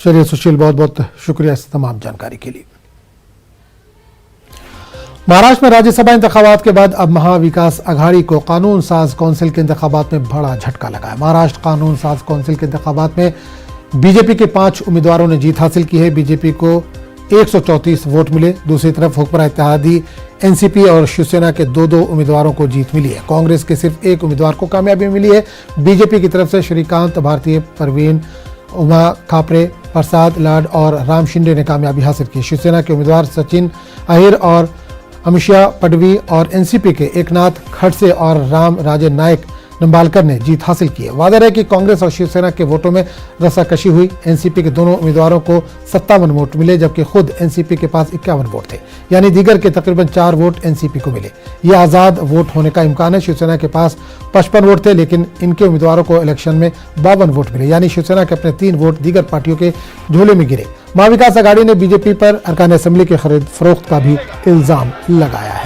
चलिए सुशील, बहुत बहुत शुक्रिया इस तमाम जानकारी के लिए। महाराष्ट्र में राज्यसभा इंतखाबात के बाद अब महाविकास आघाड़ी को कानून साज काउंसिल के इंतखाबात में बड़ा झटका लगा है। महाराष्ट्र कानून साज काउंसिल के इंतखाबात में बीजेपी के 5 उम्मीदवारों ने जीत हासिल की है। बीजेपी को 134 वोट मिले। दूसरी तरफ हुक्मरान इत्तेहादी एनसीपी और शिवसेना के 2-2 उम्मीदवारों को जीत मिली है। कांग्रेस के सिर्फ 1 उम्मीदवार को कामयाबी मिली है। बीजेपी की तरफ से श्रीकांत भारतीय, परवीन, उमा खापरे, प्रसाद लाड और राम शिंदे ने कामयाबी हासिल की। शिवसेना के उम्मीदवार सचिन अहिर और अमिषा पडवी और एनसीपी के एकनाथ खड़से और राम राजन नायक निंबालकर ने जीत हासिल की है। वादा है कि कांग्रेस और शिवसेना के वोटों में रस्साकशी हुई। एनसीपी के दोनों उम्मीदवारों को 57 वोट मिले, जबकि खुद एनसीपी के पास 51 वोट थे, यानी दीगर के तकरीबन 4 वोट एनसीपी को मिले। ये आज़ाद वोट होने का इम्कान है। शिवसेना के पास 55 वोट थे, लेकिन इनके उम्मीदवारों को इलेक्शन में 52 वोट मिले, यानी शिवसेना के अपने 3 वोट दीगर पार्टियों के झोले में गिरे। महाविकास आघाड़ी ने बीजेपी पर अरकान असेंबली के खरीद फरोख्त का भी इल्जाम लगाया है।